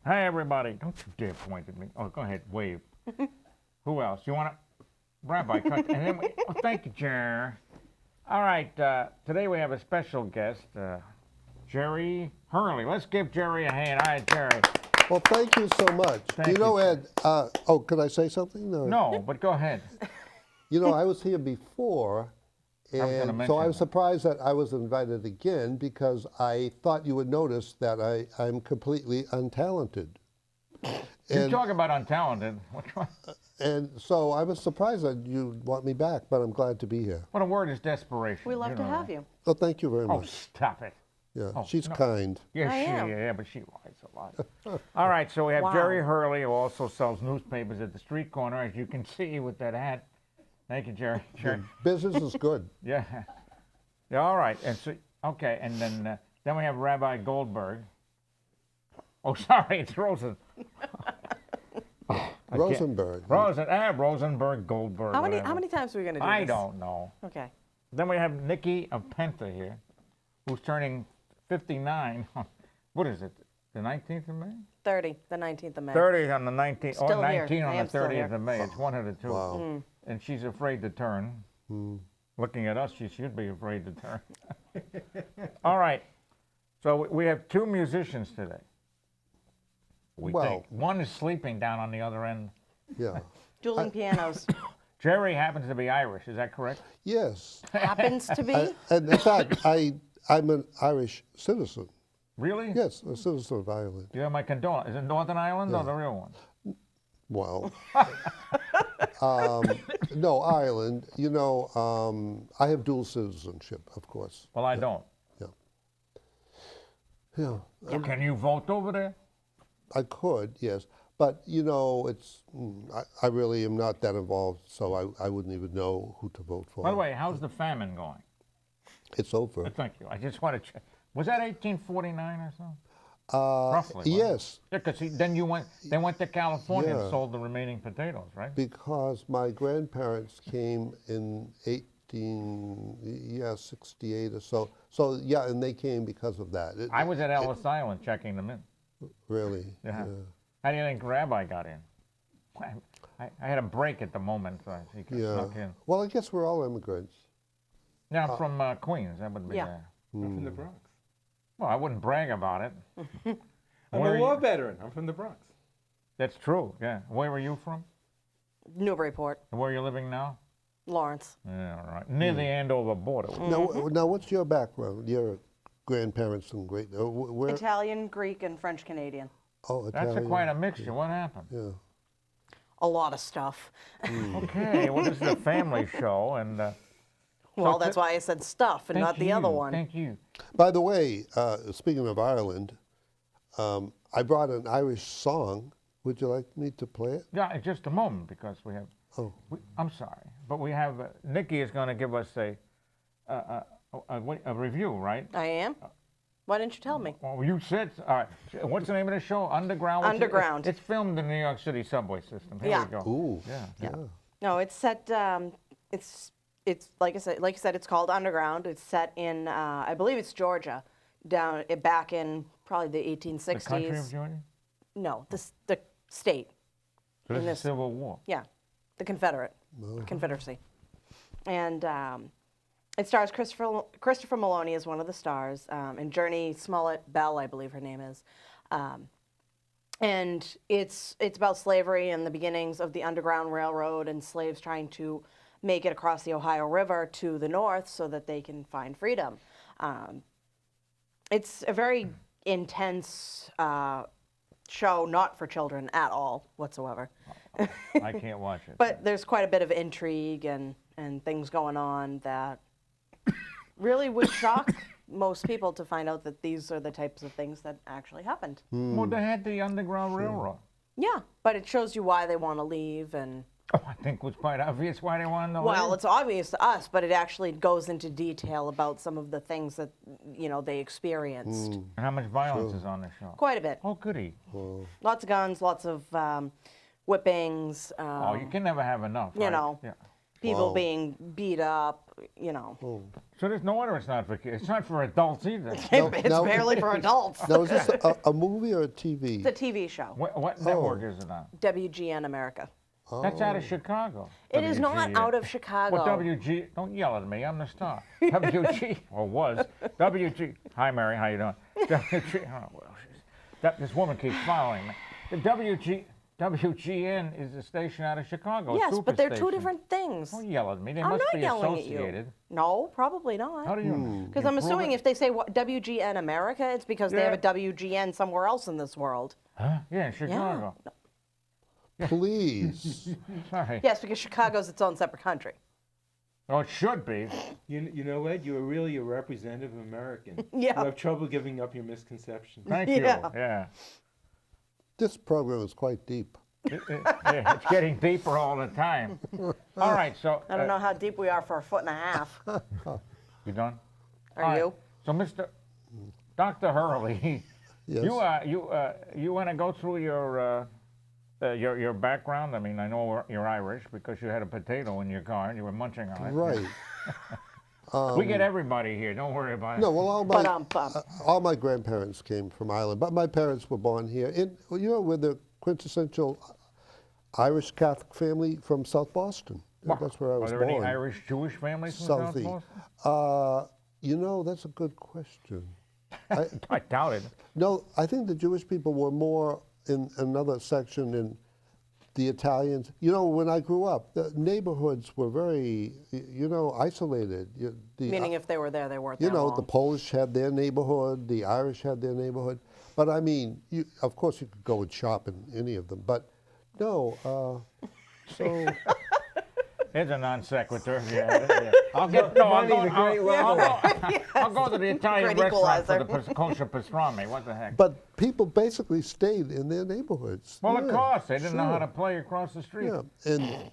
Hi, everybody. Don't you dare point at me. Oh, go ahead, wave. Who else? You want to? Rabbi, cut. And then thank you, Jerry. All right, today we have a special guest, Jerry Hurley. Let's give Jerry a hand. Hi, Jerry. Well, thank you so much. Thank you know, you, Ed, oh, could I say something? No, but go ahead. You know, I was here before, and so I was surprised that I was invited again because I thought you would notice that I'm completely untalented. You talk about untalented. Which one? And so I was surprised that you want me back, but I'm glad to be here. What a word is desperation. We love to have you. Oh, thank you very Oh, much. stop it. Yeah, Oh, she's no. kind. Yes, I am. yeah, but she lies a lot. All right, so we have Wow. Jerry Hurley, who also sells newspapers at the street corner, as you can see with that hat. Thank you, Jerry. Jerry. Business is good. Yeah. Yeah. All right. And so, okay, and then we have Rabbi Goldberg. Oh, sorry, it's Rosen. Rosenberg. Rosenberg Goldberg. How whatever. many times are we going to do I this? don't know. Okay. Then we have Niki of Penta here, who's turning 59. What is it? The 19th of May? 30, the 19th of May. 30 on the 19th. Still Or here. 19 I on the am still 30th here. of May. It's one of the two. Wow. And she's afraid to turn. Looking at us, she should be afraid to turn. All right. So we have two musicians today. We think. One is sleeping down on the other end. Yeah. Dueling pianos. Jerry happens to be Irish. Is that correct? Yes. Happens to be. And in fact, I'm an Irish citizen. Really? Yes, a citizen of Ireland. You have my condolences. Is it Northern Ireland or the real one? Well, no, Ireland. You know, I have dual citizenship, of course. Well, I don't. Yeah. Can you vote over there? I could, yes. But, you know, it's I really am not that involved, so I wouldn't even know who to vote for. By the way, how's the famine going? It's over. Thank you. I just want to check. Was that 1849 or so? Roughly. Wasn't it? Yes. Yeah, because then they went to California and Yeah. sold the remaining potatoes, right? Because my grandparents came in 68 or so. So, yeah, and they came because of that. I was at Ellis Island checking them in. Really? Yeah. How do you think Rabbi got in? I had a break at the moment, so he snuck in. Well, I guess we're all immigrants. Yeah, I'm from Queens. That would be Yeah. I'm from the Bronx. Well, I wouldn't brag about it. I'm a war veteran. I'm from the Bronx. That's true, yeah. Where were you from? Newburyport. And where are you living now? Lawrence. Yeah, all right. Near the Andover border. Now, what's your background? Your grandparents and where? Italian, Greek, and French Canadian. Oh, That's Italian. quite a mixture. What happened? Yeah. A lot of stuff. Okay, well, this is a family show, and Well, that's why I said stuff and not the other one. Thank you. By the way, speaking of Ireland, I brought an Irish song. Would you like me to play it? Yeah, just a moment, because we have. Oh. I'm sorry, but we have Niki is going to give us a review, right? I am? Why didn't you tell me? Well, you said. All right. What's the name of the show? Underground. Underground. It's filmed in the New York City subway system. Here Yeah. we go. Ooh. Yeah. No, it's set. It's like you said, it's called Underground. It's set in, I believe it's Georgia, back in probably the 1860s. The country of Georgia. No, the state. So this In is this- Civil War. Yeah, the Confederacy. And it stars Christopher Maloney as one of the stars, and Journey Smollett Bell, I believe her name is. And it's about slavery and the beginnings of the Underground Railroad and slaves trying to make it across the Ohio River to the north so that they can find freedom. It's a very intense show, not for children at all whatsoever. I can't watch it. But there's quite a bit of intrigue and things going on that really would shock most people to find out that these are the types of things that actually happened. Well, they had the Underground Railroad. Yeah, but it shows you why they want to leave and. Oh, I think it was quite obvious why they wanted to Well, leave. it's obvious to us, but it actually goes into detail about some of the things that they experienced. And how much violence is on the show? Quite a bit. Oh, goody. Lots of guns, lots of whippings. Oh, you can never have enough. You right? know. Yeah. people being beat up, you know. Oh. So there's no wonder it's not for kids. It's not for adults either. It's barely for adults. Now, is this a movie or a TV? It's a TV show. What network is it on? WGN America. That's out of Chicago. It is not out of Chicago. Well, WG, don't yell at me, I'm the star. WG, or was, WG, hi Mary, how you doing? WG, oh, well, this woman keeps following me. The WGN is a station out of Chicago. Yes, but they're two different things. Don't yell at me, they I'm must not be yelling associated. at you. No, probably How not. do you know? Because I'm assuming if they say WGN America, it's because they have a WGN somewhere else in this world. Huh? Yeah, in Chicago. Yeah. Please. Sorry. Yes, because Chicago's its own separate country. Oh, it should be. You know, Ed, you are really a representative American. Yeah. You have trouble giving up your misconceptions. Thank you. Yeah. Yeah. This program is quite deep. Yeah, it's getting deeper all the time. All right, so. I don't know how deep we are for a foot and a half. You done? Are All right, you? So, Dr. Hurley, Yes. you want to go through your background? I mean, I know you're Irish because you had a potato in your car and you were munching on it. Right. We get everybody here. Don't worry about it. No, well, Ba-dum-bum. all my grandparents came from Ireland, but my parents were born here. We're the quintessential Irish Catholic family from South Boston. That's where I was Are there born. any Irish Jewish families from South Southie. Boston? That's a good question. I doubt it. No, I think the Jewish people were more in another section in the Italians. When I grew up, the neighborhoods were very, isolated. Meaning if they were there, they weren't there long. The Polish had their neighborhood, the Irish had their neighborhood. But I mean, of course you could go and shop in any of them. But no, so... It's a non sequitur. Yeah. I'll go to the Italian Great restaurant for equalizer. the kosher pastrami. What the heck? But people basically stayed in their neighborhoods. Well, Yeah, of course, they didn't know how sure. to play across the street. Yeah, and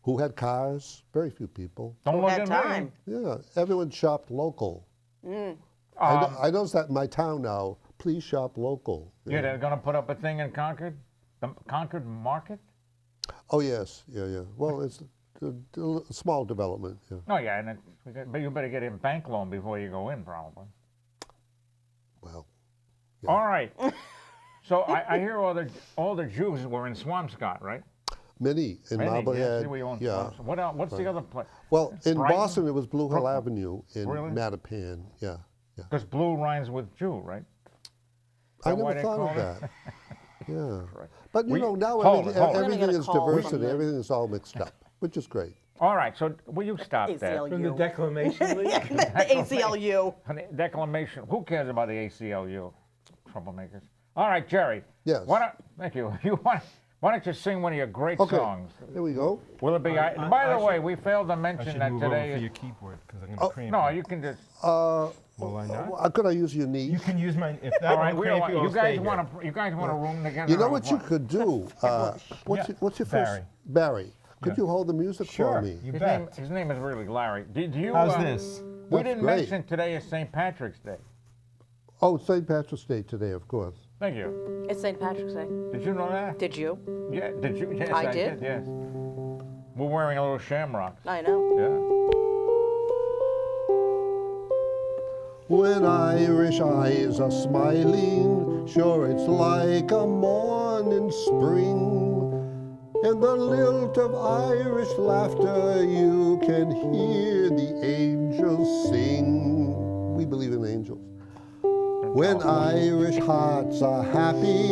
who had cars? Very few people. Don't look had at time. me. Yeah, everyone shopped local. I notice that in my town now. Please shop local. Yeah, they're going to put up a thing in Concord, the Concord Market. Oh yes, yeah. Well, it's a small development. Yeah. Oh yeah, but you better get a bank loan before you go in, probably. Well, All right. So I hear all the Jews were in Swampscott, right? many in Many, Marblehead. yes, we own Yeah. Swampscott. What else? What's the other place? Well, in Brighton? Boston, it was Blue Hill Brooklyn. Avenue in Really? Mattapan. Yeah. Because blue rhymes with Jew, right? I that why never they thought of call it? that. Yeah. But We- now hold it, hold it. We're gonna everything get a is call from diversity. the- Everything is all mixed up, which is great. All right. So will you stop that? ACLU. From the Declamation League? The ACLU. Honey, Declamation. Who cares about the ACLU? Troublemakers. All right, Jerry. Yes. Thank you. Why don't you sing one of your great Okay. songs? There we go. Will it be? By the way, we failed to mention that today. for your keyboard because I'm Oh, going to cramp. No, you. you can just. Will I not? Could I use your knee? You can use mine if that All right, won't we don't cramp want, you. you guys want to. You guys want a room together? You know or what you could do? What's your first? Barry. Barry. Could you hold the music Sure. for me? You His bet. name is really Larry. Did you? How's this? We That's didn't great. mention today is St. Patrick's Day. Oh, St. Patrick's Day today, of course. Thank you. It's St. Patrick's Day. Did you know that? Did you? Yeah. Did you? Yes, I I did. Yes. We're wearing a little shamrocks. I know. Yeah. When Irish eyes are smiling, sure it's like a morning spring. And the lilt of Irish laughter, you can hear the angels sing. We believe in angels. When Irish hearts are happy,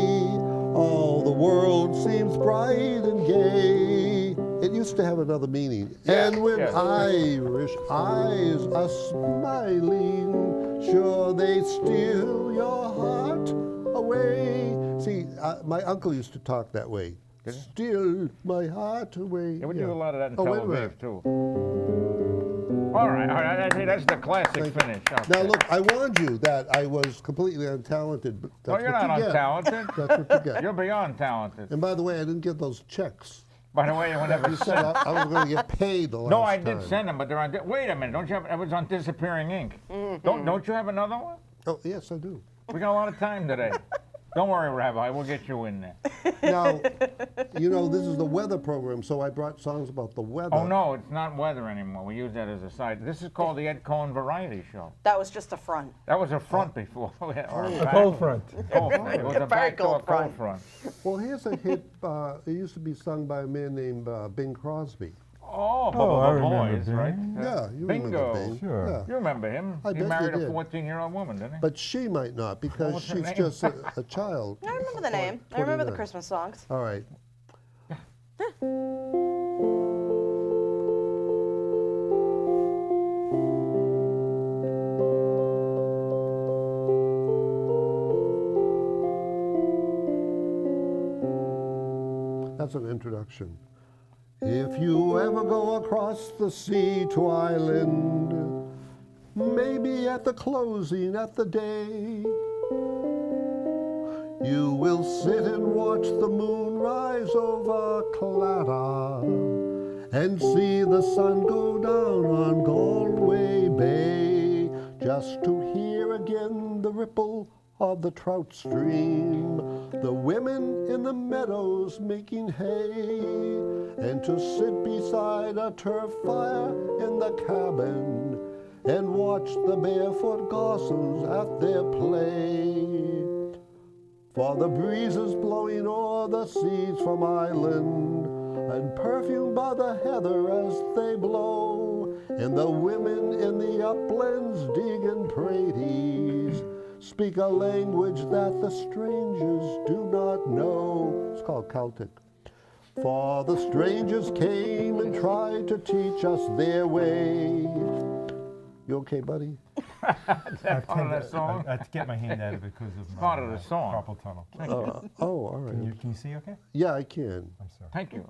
all the world seems bright and gay. It used to have another meaning. And when yes. Irish eyes are smiling, sure they steal your heart away. See, my uncle used to talk that way. Steal my heart away. Yeah, we do a lot of that in Oh, Tel wait a Aviv minute. too. All right. That's the classic finish. Okay. Now look, I warned you that I was completely untalented. But No, that's you're what not you get. untalented. That's what you get. You're beyond talented. And by the way, I didn't get those checks. By the way, you never You said sent. I was going to get paid the last No, I time. did send them, but they're on. Wait a minute. Don't you have? It was on Disappearing Ink. Don't you have another one? Oh, yes, I do. We got a lot of time today. Don't worry, Rabbi. We'll get you in there. Now, you know, this is the weather program, so I brought songs about the weather. Oh, no, it's not weather anymore. We use that as a side. This is called the Ed Cohen Variety Show. That was just a front. That was a front before. Or A cold front. Cold front. It was a Very backdoor cold cold front. front. Well, here's a hit. It used to be sung by a man named Bing Crosby. Oh, I the remember boys, Bing. right? Yeah, you Bingo. remember Bing. Sure. Yeah. You remember him? I He bet you married a did. 14-year-old woman, didn't he? But she might not because was her she's name? just a child. I remember the name. I remember the 29. Christmas songs. All right. That's an introduction. If you ever go across the sea to Ireland, maybe at the closing at the day, you will sit and watch the moon rise over Claddagh and see the sun go down on Galway Bay, just to hear again the ripple of the trout stream, the women in the meadows making hay, and to sit beside a turf fire in the cabin and watch the barefoot gossels at their play. For the breezes blowing o'er the seas from Ireland, and perfumed by the heather as they blow, and the women in the uplands digging praties speak a language that the strangers do not know. It's called Celtic. For the strangers came and tried to teach us their way. You okay, buddy? That part of that song? I had to get my hand out of it because of my part of the song. carpal tunnel. Oh, all right. Can you see okay? Yeah, I can. I'm sorry. Thank you.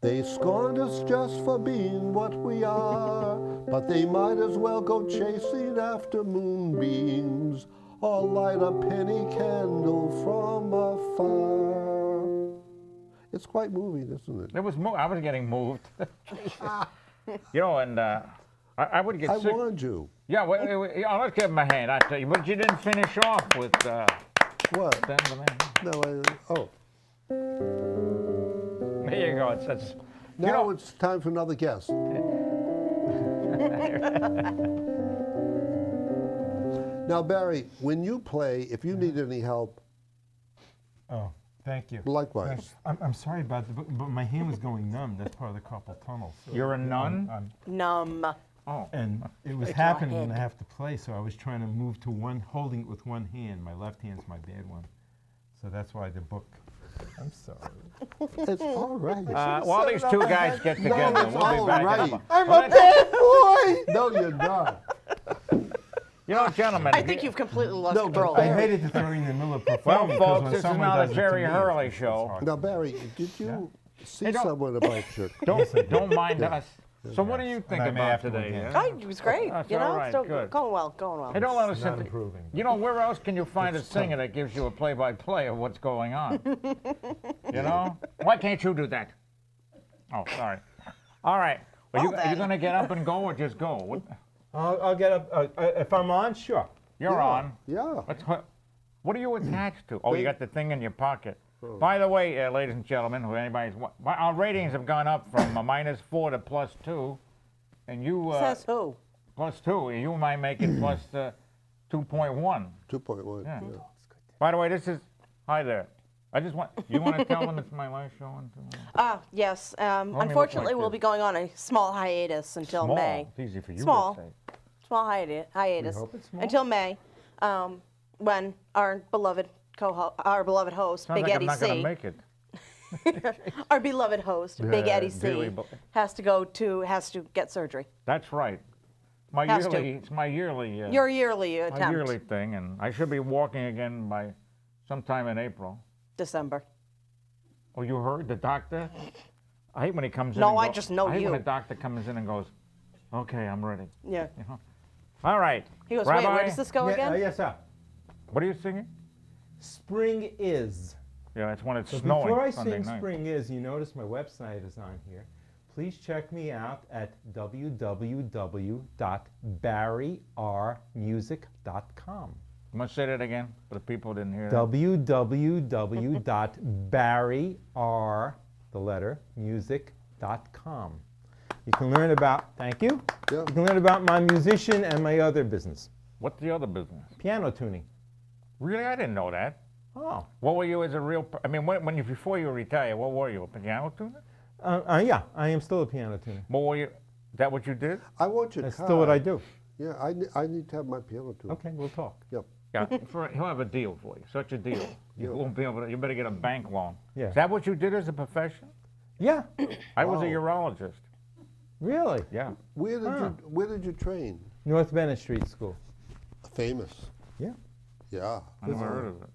They scorned us just for being what we are, but they might as well go chasing after moonbeams or light a penny candle from afar. It's quite moving, isn't it? It was I was getting moved. You know, and I would get I sick. warned you. Yeah, yeah, let's give him a hand. I tell you, but you didn't finish off with What? Stand the Man. No, oh. There you go. It's Now it's time for another guest. Now, Barry, when you play, if you need any help, Oh, thank you. likewise. Thanks. I'm sorry about the, but my hand was going numb. That's part of the carpal tunnel. So You're a nun? Numb. Oh, and it was Like your happening when I head. have to play, so I was trying to move to holding it with one hand. My left hand's my bad one. So that's why the book. I'm sorry. It's all right. while these two guys get together, it's we'll all be back. right. I'm a bad boy. No, you're not. You know, gentlemen. I think you've completely lost No, control. I hated to throw you in the middle of Well, performing folks, because when this is someone not does a it Jerry to me, Hurley it's show. hard. Now, Barry, did you see Hey, don't- someone about your? Don't mind us. So what do you think And I may about have to today? again. huh? Oh, it was great. That's You know, all right, still good. going well, going well. Hey, don't let us Not sit. improving. You know, where else can you find a singer that gives you a play-by-play of what's going on? You know? Why can't you do that? Oh, sorry. All right. Are you Well, then. going to get up and go or just go? I'll get up. If I'm on, sure. You're on. Yeah. What are you attached to? Oh, you got the thing in your pocket. By the way, ladies and gentlemen, who anybody's, our ratings have gone up from -4 to +2, and you Says who? +2. You might make it plus 2.1. 2.1. Yeah. Yeah. By the way, this is hi there. I just want you want to tell them it's my last show until Yes. look Unfortunately, like we'll this. be going on a small hiatus until small. May. It's easy for you Small. to say. Small hiatus hope it's small. until May, when our beloved host, Sounds Big like Eddie I'm not going C, to make it. our beloved host, Big Yeah, Eddie dearly C, be- has to get surgery. That's right. My Has to. yearly. It's my yearly. Your yearly my attempt, yearly thing, and I should be walking again by sometime in April. December. Oh, you heard the doctor? I hate when he comes in. No, and I go- just know I hate you. when the doctor comes in and goes, "Okay, I'm ready." Yeah. You know? All right. He goes, Rabbi, wait, where does this go again? Yes, sir. What are you singing? Spring is. Yeah, that's when it's So snowing. before I Sunday sing night. Spring Is, you notice my website is on here. Please check me out at www.barryrmusic.com. You want to say that again for the people who didn't hear that? www.barryr.music.com. You can learn about, thank you. Yeah. You can learn about my musician and my other business, What's the other business? piano tuning. Really, I didn't know that. Oh. What were you as a real? I mean, when you before you retired, what were you? A piano tuner? Yeah, I am still a piano tuner. What were you? Is that what you did? I want your That's card. still what I do. Yeah, I need to have my piano too. Okay, we'll talk. Yep. Yeah, he'll have a deal for you. Such a deal. You won't be able to. You better get a bank loan. Yeah. Is that what you did as a profession? Yeah, I was a Wow. urologist. really? Yeah. Where did you train? North Bennett Street School. Famous. Yeah. Yeah. I never heard of it.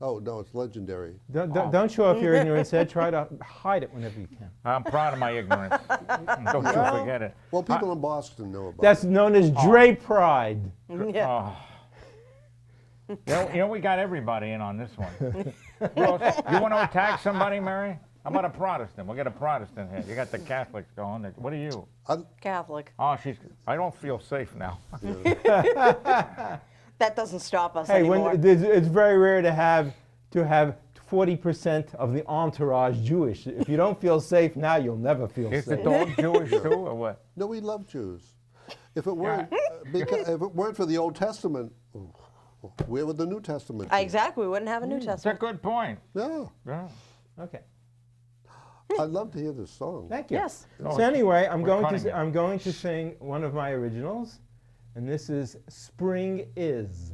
Oh no, it's legendary. Don't show off your ignorance, Ed. Try to hide it whenever you can. I'm proud of my ignorance. Don't you forget it. Well, people in Boston know about That's known as Dre Pride. Yeah. Oh. You know, we got everybody in on this one. Who else? You want to attack somebody, Mary? How about a Protestant? We'll get a Protestant here. You got the Catholics going. What are you? Catholic. Oh, I don't feel safe now. That doesn't stop us Hey, anymore. it's very rare to have 40% of the entourage Jewish. If you don't feel safe now, you'll never feel Is the safe. dog Jewish too, or what? No, we love Jews. If it weren't, if it weren't for the Old Testament, where would the New Testament be? Exactly. We wouldn't have a New That's a Testament. good point. Yeah, Yeah. Okay. I'd love to hear this song. Thank you. Yes. No, So anyway, I'm we're going cutting it. to sing one of my originals, and this is "Spring Is,"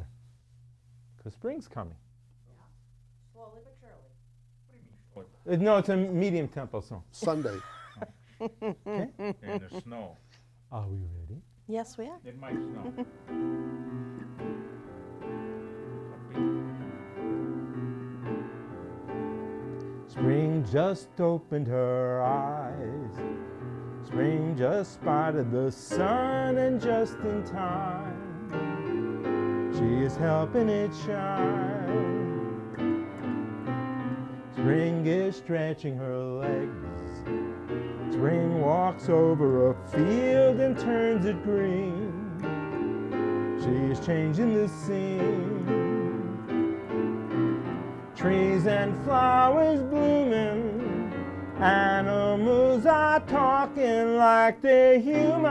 because spring's coming. Slowly but surely. No, it's a medium tempo song. Sunday. In the snow. Are we ready? Yes, we are. It might snow. Spring just opened her eyes. Spring just spotted the sun, and just in time, she is helping it shine. Spring is stretching her legs. Spring walks over a field and turns it green. She is changing the scene. Trees and flowers blooming, animals are talking like they're human.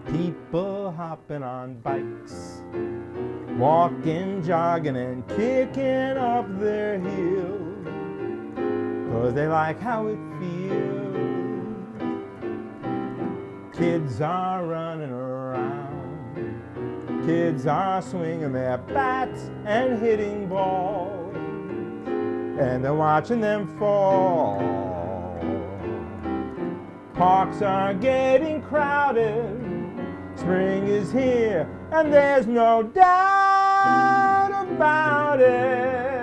People hopping on bikes, walking, jogging, and kicking up their heels, 'cause they like how it feels. Kids are running around. Kids are swinging their bats and hitting balls, and they're watching them fall. Parks are getting crowded. Spring is here, and there's no doubt about it.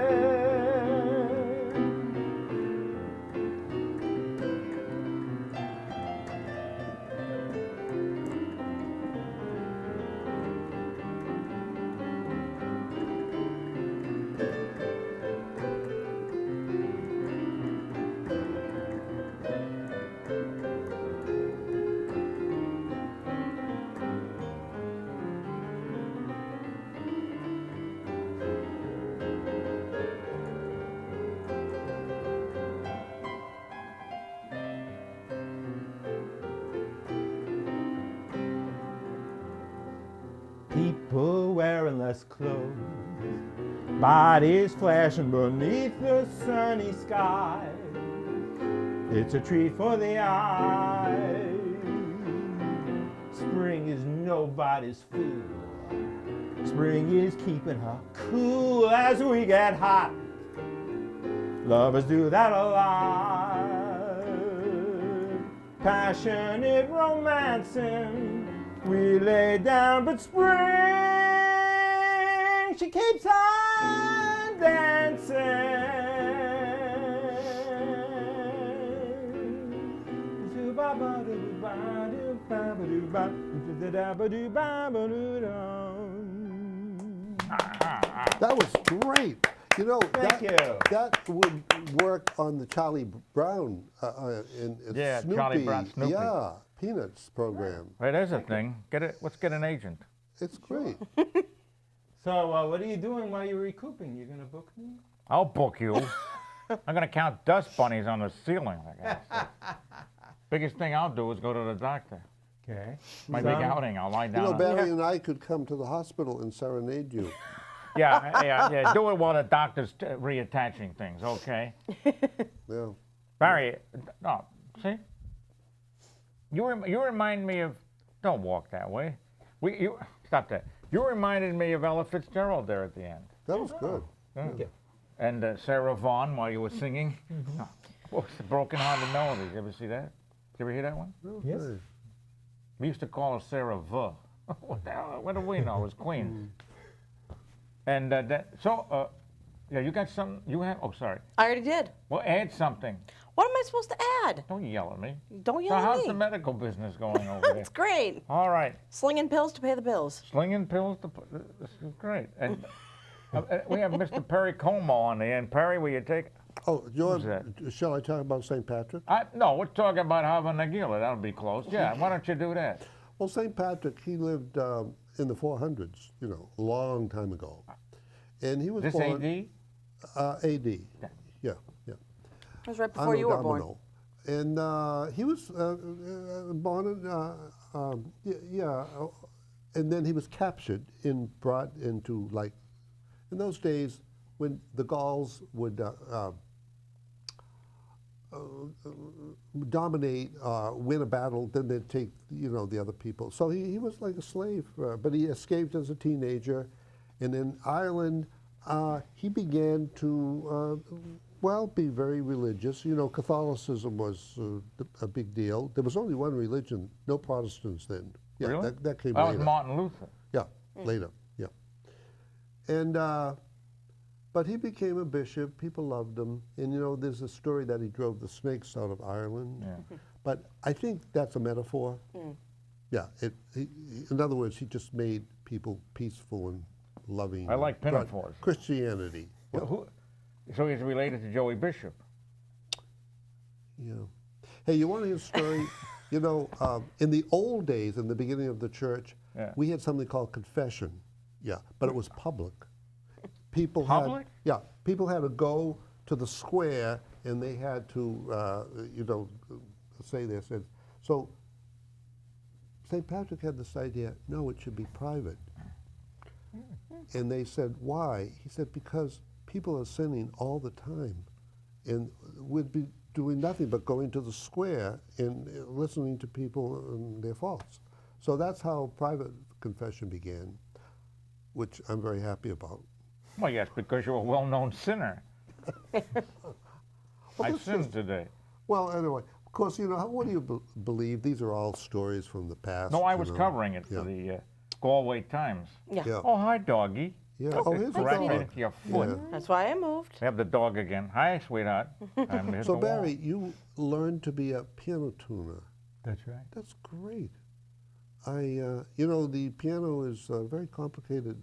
People wearing less clothes, bodies flashing beneath the sunny sky. It's a treat for the eye. Spring is nobody's fool. Spring is keeping her cool as we get hot. Lovers do that a lot. Passionate romancing we lay down, but spring, she keeps on dancing. That was great. You know, Thank you. that would work on the Charlie Brown in Yeah, Snoopy. Charlie Brown, Snoopy. Yeah, Peanuts program. Right, there's a thing. Get it. Let's get an agent. It's great. So what are you doing while you're recouping? You're going to book me? I'll book you. I'm gonna count dust bunnies on the ceiling. I guess. Biggest thing I'll do is go to the doctor. Okay. My big outing. I'll lie You down. know, on- Barry and I could come to the hospital and serenade you. Yeah. Do it while the doctor's reattaching things. Okay. Yeah. Barry, no, see? You remind me of. Don't walk that way. Stop that. You reminded me of Ella Fitzgerald there at the end. That was good. Thank you. And Sarah Vaughan while you were singing. What was the Broken Hearted Melodies? You ever see that? Did you ever hear that one? Yes. We used to call her Sarah V. What the hell? What do we know? It was Queen. And yeah, you got something? You have? Oh, sorry. I already did. Well, add something. What am I supposed to add? Don't yell at me. Don't So yell how's at the me. medical business going over there? It's great. All right. Slinging pills to pay the bills. Slinging pills. This is great. And we have Mr. Perry Como on the end. Perry, will you take? Oh, Who's shall I talk about St. Patrick? No, we're talking about Hava Nagila. That'll be close. Yeah, why don't you do that? Well, St. Patrick, he lived in the 400s, you know, a long time ago. And he was This born... AD? AD. Yeah. It was right before you were born. Domino. And he was born in, and then he was captured and brought into, like, in those days when the Gauls would dominate, win a battle, then they'd take, you know, the other people. So he was like a slave, but he escaped as a teenager. And in Ireland, he began to, be very religious. You know, Catholicism was a big deal. There was only one religion, no Protestants then. Yeah, Really? that came That later. was Martin Luther. Yeah, later, yeah. And, but he became a bishop, people loved him, and you know, there's a story that he drove the snakes out of Ireland. Yeah. But I think that's a metaphor. Yeah, in other words, he just made people peaceful and loving. I like Brought pinafores. Christianity. Yeah. So he's related to Joey Bishop. Yeah. Hey, you want to hear a story? You know, in the old days, in the beginning of the church, Yeah. we had something called confession. Yeah, but it was public. People Public? people had to go to the square and they had to, you know, say this. And so St. Patrick had this idea, no, it should be private. And they said, why? He said, because people are sinning all the time and would be doing nothing but going to the square and listening to people and their faults. So that's how private confession began, which I'm very happy about. Well, yes, because you're a well-known sinner. I this sinned today. Well, anyway, of course, you know, what do you believe? These are all stories from the past. No, I you was know. covering it for the Galway Times. Yeah. Yeah. Oh, hi, doggy. Yeah. Look, Oh, it's here's a right dog. into your foot. Yeah. That's why I moved. We have the dog again. Hi, sweetheart. I'm hit So, the wall. Barry, you learned to be a piano tuner. That's right. That's great. You know, the piano is very complicated.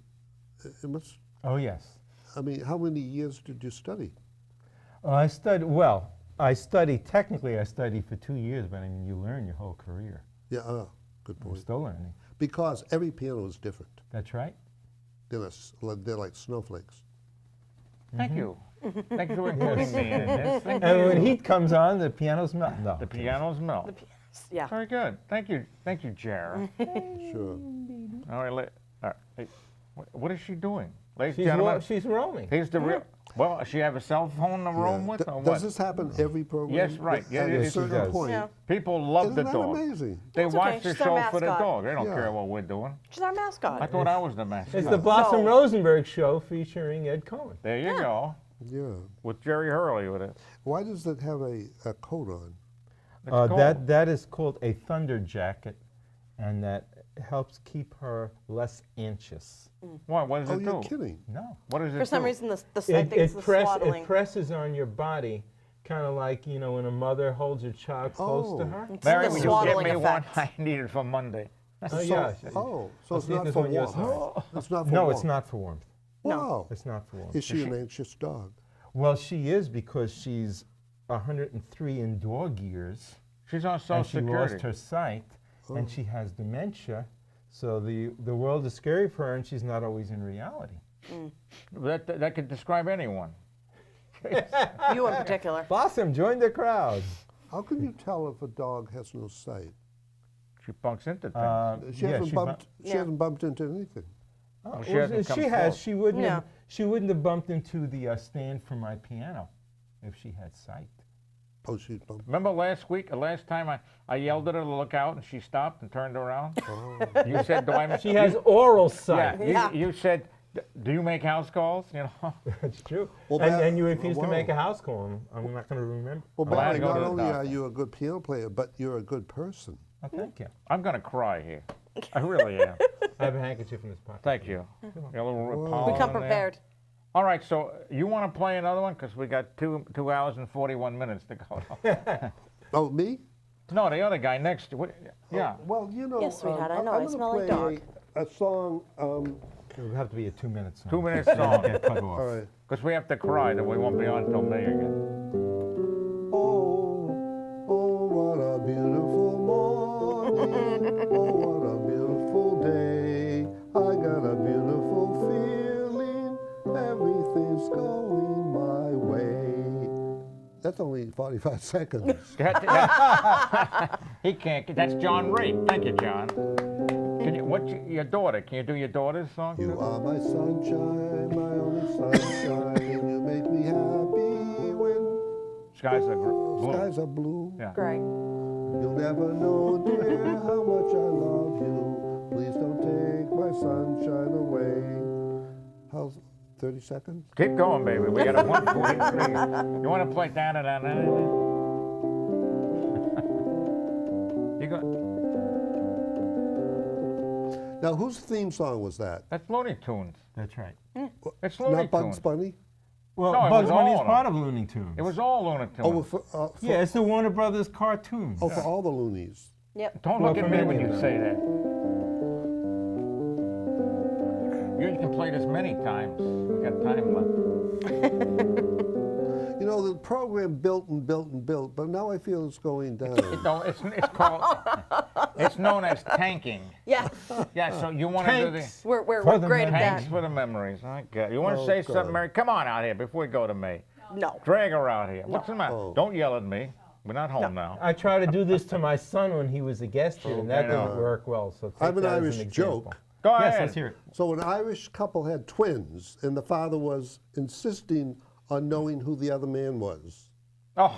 It must, Oh, yes. I mean, how many years did you study? I studied technically I studied for 2 years, but I mean, you learn your whole career. Yeah, good We're point. still learning. Because every piano is different. That's right. They're like snowflakes. Thank you. Thank you for including me in this. Thank And you. when heat comes on, the piano's melt. No. The piano's melt. Yeah. Very good. Thank you, Jer. Sure. All right, hey, what is she doing? Ladies and She's, gentlemen, she's roaming. here's the real. Well, does she have a cell phone to roam with, or Does what? this happen every program? Yes, right. Yeah, At it a is. certain She does. point. Yeah. People love Isn't the that dog. amazing? They That's watch okay. the She's our show for the mascot. dog. They don't Yeah. care what we're doing. She's our mascot. I thought I was the mascot. It's the Blossom No. Rosenberg show featuring Ed Cohen. There you go. Yeah. With Jerry Hurley with it. Why does it have a coat on? Let's go. That is called a thunder jacket, and that helps keep her less anxious. What does Oh, it you're do? kidding. No. What does it For some do? reason, I think it's the swaddling. It presses on your body, kind of like, you know, when a mother holds her child close to Oh. her. It's Mary, the will you give swaddling me effect. one? I need it for Monday. Oh, yeah. So I'll it's see if not there's for one your warmth. size. It's not for No, warmth. it's not for warmth. Wow. It's not for warmth. Is she an anxious dog? Well, she is, because she's 103 in dog years. She's on Social and she Security. lost her sight, and she has dementia. So the world is scary for her, and she's not always in reality. That could describe anyone. You in particular. Blossom, join the crowd. How can you tell if a dog has no sight? She bunks into things. She hasn't bumped. She Yeah. hasn't bumped into anything. Oh, she hasn't come close. She wouldn't. No. Have, she wouldn't have bumped into the stand for my piano if she had sight. Oh, she's bumped. Remember last time I yelled at her to look out, and she stopped and turned around? You said, do I... She has oral sight. Yeah, you said, do you make house calls? You know? That's true. Well, and you refused to wow. make a house call. I'm not going to remember. Well, I had to Barry, go not to the only doctor. are you a good piano player, but you're a good person. Oh, thank you. I'm going to cry here. I really am. I have a handkerchief in this pocket. Thank you. Got a little Whoa. pollen We come in there. prepared. All right, so you want to play another one? Because we got 2 hours and 41 minutes to go. Oh, me? No, the other guy next to yeah. Well, you know. Yes, sweetheart, I know, I'm I gonna smell like play dog. a song. It would have to be a 2-minute song. 2 minute song. Get cut off. All right. Because we have to cry, that we won't be on until May again. Oh, oh, what a beautiful morning. Oh, what a beautiful day. I got a beautiful feeling. Everything's going my way. That's only 45 seconds. He can't. That's John Reed. Thank you, John. Can you? Your daughter? Can you do your daughter's song? You are my sunshine, my only sunshine. You make me happy when Skies are blue. skies are blue. Yeah. Great. You'll never know, dear, how much I love you. Please don't take my sunshine away. How's 30 seconds? Keep going, baby. We got a 143. You want to play da da da da? You go. Now, whose theme song was that? That's Looney Tunes. That's right. It's Looney Not Bugs Tunes. Bunny? Well, No, it Bugs was Bunny all is of part them. of Looney Tunes. It was all Looney Tunes. Oh, for Yeah, it's the Warner Brothers cartoons. oh, for all the Loonies. Yep. Don't Well, look at for me many when of you them. say that. You can play this many times. We got time left. You know, the program built and built and built, but now I feel it's going down. No, it's called. It's known as tanking. Yeah. Yeah. So you want to do the Tanks. We're For the great at tanks that. for the memories. I get it. You want to Oh, say God. something, Mary? Come on out here before we go to May. No. Drag her out here. What's the matter? Oh. Don't yell at me. We're not home now. I tried to do this to my son when he was a guest here, and that I know. didn't work well. So take I have an that as Irish example. joke. Go Yes, ahead. let's hear it. So an Irish couple had twins, and the father was insisting on knowing who the other man was. Oh,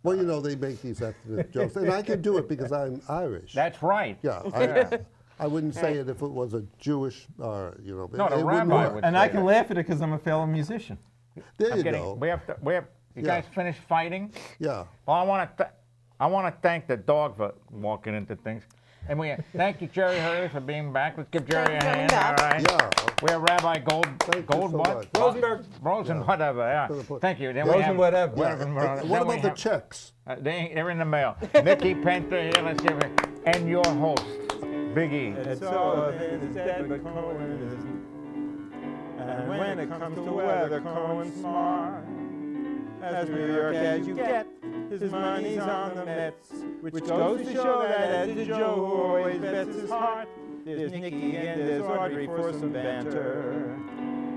Well, you know, they make these ethnic jokes, and I can do it because I'm Irish. that's right. Yeah, I wouldn't say it if it was a Jewish, or you know. No, the it wouldn't rabbi work. would. And say I can that. laugh at it because I'm a fellow musician. There I'm you kidding. go. We have. You Yeah. guys finished fighting? Yeah. Well, I want to thank the dog for walking into things. And we thank you, Jerry Hurley, for being back. Let's give Jerry a Thanks for hand. coming All right. Yeah. We have Rabbi Thank you Gold so what? much. Rosenberg. Rosen, whatever. Yeah. For the put- Thank you. Then Rosen we have, whatever. What about the checks? they're in the mail. Niki Penta here. Let's give it. And your host, Big E. Ed Sullivan is dead, but Cohen isn't. And when it comes to weather, Cohen's smart. As New York as you get, his money's on the Mets, which goes to show that Ed's Joe who always bets his heart. There's Niki and there's Audrey for some banter.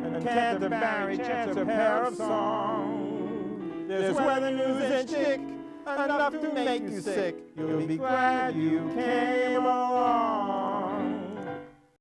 And Canterbury chants a pair of songs. There's weather news and chick, enough to make you sick. You'll be glad you came.